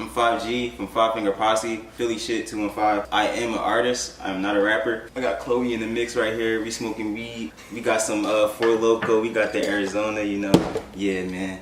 I'm 5G from Five Finger Posse, Philly shit 215. I am an artist. I'm not a rapper. I got Chloe in the mix right here. We smoking weed. We got some Four Loko. We got the Arizona, you know. Yeah, man.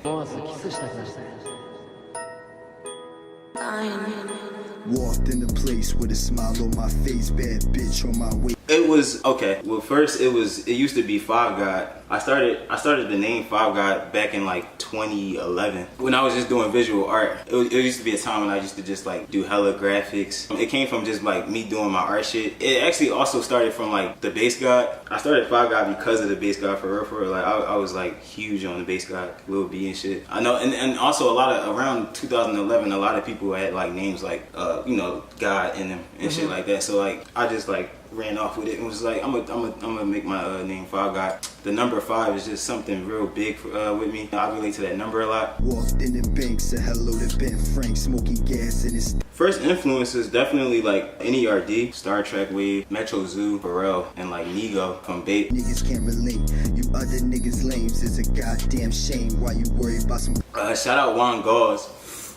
Walked in the place with a smile on my face, bad bitch on my way. It was okay. Well, first it used to be Five God. I started the name Five God back in like 2011 when I was just doing visual art. It used to be a time when I used to just like do hella graphics. It came from just like me doing my art shit. It actually also started from like the Bass God. I started Five God because of the Bass God for real. Like I was like huge on the Bass God, Lil B and shit. I know, and also a lot of around 2011, a lot of people had like names like you know, God in them and shit like that. So like I just like ran off with it and was like, I'm gonna make my name Five God. The number 5 is just something real big with me. I relate to that number a lot. Walked in the bank, said hello to Ben Frank, smoking gas in his. First influences definitely like NERD, Star Trek Wave, Metro Zoo, Pharrell, and like Nigo from Bait. Niggas can't relate. You other niggas lames. It's a goddamn shame. Why you worry about some? Shout out Juan Gauze.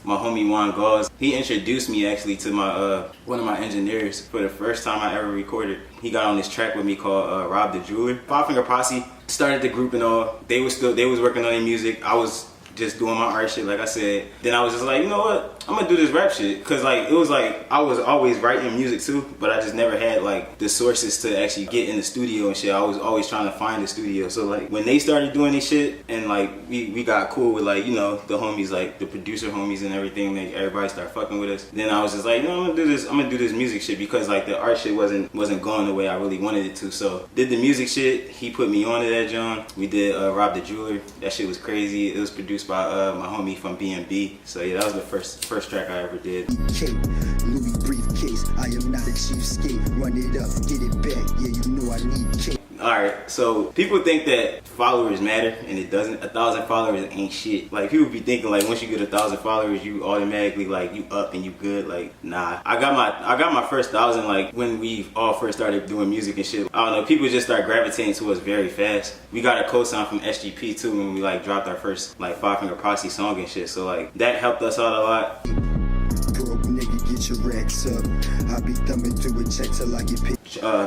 My homie Juan Gauze, he introduced me actually to my one of my engineers for the first time I ever recorded. He got on this track with me called Rob the Jeweler. Five Finger Posse started the group and all. They was working on their music. I was just doing my art shit, like I said. Then I was just like, you know what? I'm gonna do this rap shit. Cause like, it was like, I was always writing music too, but I just never had like the sources to actually get in the studio and shit. I was always trying to find the studio. So like, when they started doing this shit and like, we got cool with like, you know, the homies, like the producer homies and everything, like everybody started fucking with us. Then I was just like, you know, I'm gonna do this music shit because like the art shit wasn't going the way I really wanted it to. So did the music shit. He put me onto that, John. We did Rob the Jeweler. That shit was crazy. It was produced by my homie from B&B. So yeah, that was the first track I ever did. Louis briefcase. I am not a cheapskate. Run it up, get it back. Yeah, you know I need cake. Alright, so people think that followers matter, and it doesn't. 1,000 followers ain't shit. Like, people be thinking like once you get 1,000 followers, you automatically like you up and you good. Like, nah. I got my first 1,000 like when we all first started doing music and shit. I don't know, people just start gravitating to us very fast. We got a co-sign from SGP too when we like dropped our first like Five Finger Posse song and shit. So like that helped us out a lot. Broke nigga, get your racks up. I be thumbing through a check till I get paid.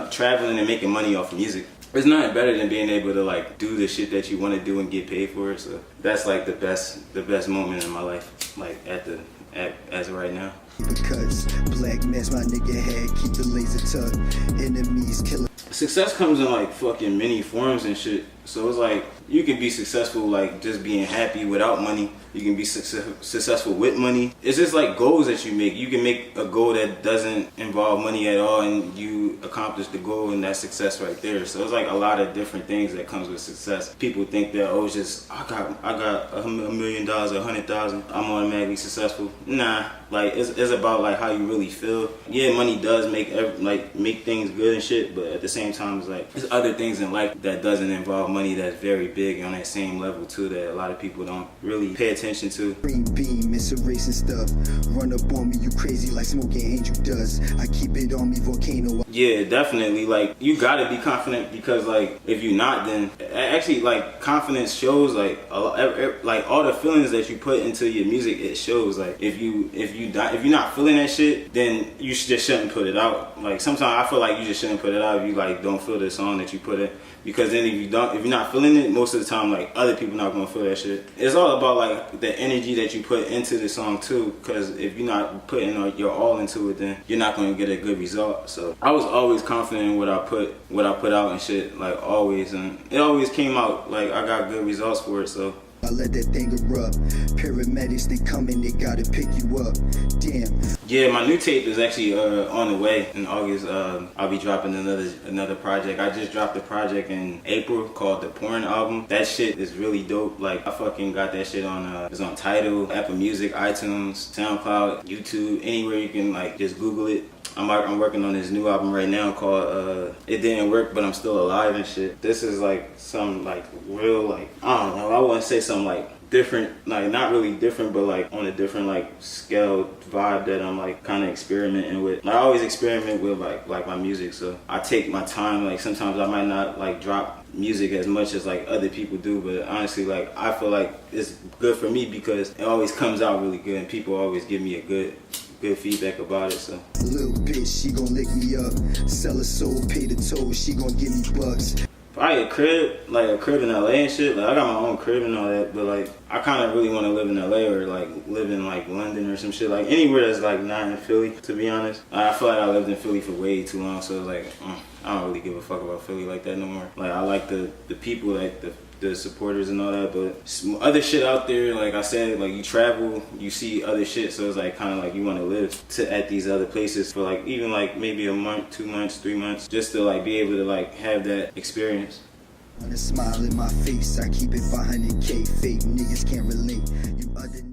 Traveling and making money off of music. There's nothing better than being able to like do the shit that you want to do and get paid for it. So that's like the best moment in my life, like as of right now. Because black mess my nigga had, keep the laser tuck. Enemies killing. Success comes in like fucking many forms and shit. So it's like you can be successful like just being happy without money. You can be successful with money. It's just like goals that you make. You can make a goal that doesn't involve money at all and you accomplish the goal and that's success right there. So it's like a lot of different things that comes with success. People think that, oh, it's just I got $1 million, 100,000, I'm automatically successful. Nah, like it's about like how you really feel. Yeah, money does make things good and shit, but at the same time it's like there's other things in life that doesn't involve money that's very big on that same level too that a lot of people don't really pay attention to. Green beam, it's erasing stuff. Run up on me, you crazy like smoking angel does. I keep it on me, volcano. Yeah, definitely. Like you gotta be confident because like if you're not, then actually like confidence shows like like all the feelings that you put into your music. It shows like if you're not feeling that shit, then you just shouldn't put it out. Like sometimes I feel like you just shouldn't put it out if you like don't feel the song that you put in. Because then if you're not feeling it, most of the time like other people not gonna feel that shit. It's all about like the energy that you put into the song too. Because if you're not putting your all into it, then you're not gonna get a good result. So I was always confident in what I put out and shit, like always, and it always came out like I got good results for it. So I let that thing erupt. Paramedics, they come in, they gotta pick you up. Damn. Yeah, my new tape is actually on the way in August. I'll be dropping another project. I just dropped a project in April called the Porn Album. That shit is really dope. Like I fucking got that shit on it's on Tidal, Apple Music, iTunes, SoundCloud, YouTube, anywhere you can like just Google it. I'm working on this new album right now called It Didn't Work But I'm Still Alive and shit. This is like some like real like, I don't know, I wouldn't say some like different, like not really different, but like on a different like scale vibe that I'm like kind of experimenting with. Like, I always experiment with like my music, so I take my time. Like sometimes I might not like drop music as much as like other people do, but honestly, like I feel like it's good for me because it always comes out really good and people always give me a good feedback about it. So Little bitch, she gon' lick me up. Sell her soul, pay the toll, she gon' give me bucks. probably a crib, like a crib in LA and shit. Like I got my own crib and all that, but like I kind of really want to live in LA or like live in like London or some shit. Like anywhere that's like not in Philly, to be honest. I feel like I lived in Philly for way too long, so like I don't really give a fuck about Philly like that no more. Like I like the people, like the supporters and all that, but some other shit out there, like I said, like you travel, you see other shit, so it's like kind of like you want to live at these other places for like even like maybe a month, 2 months, 3 months, just to like be able to like have that experience. On a smile in my face, I keep it 500K. Fake niggas can't relate. You other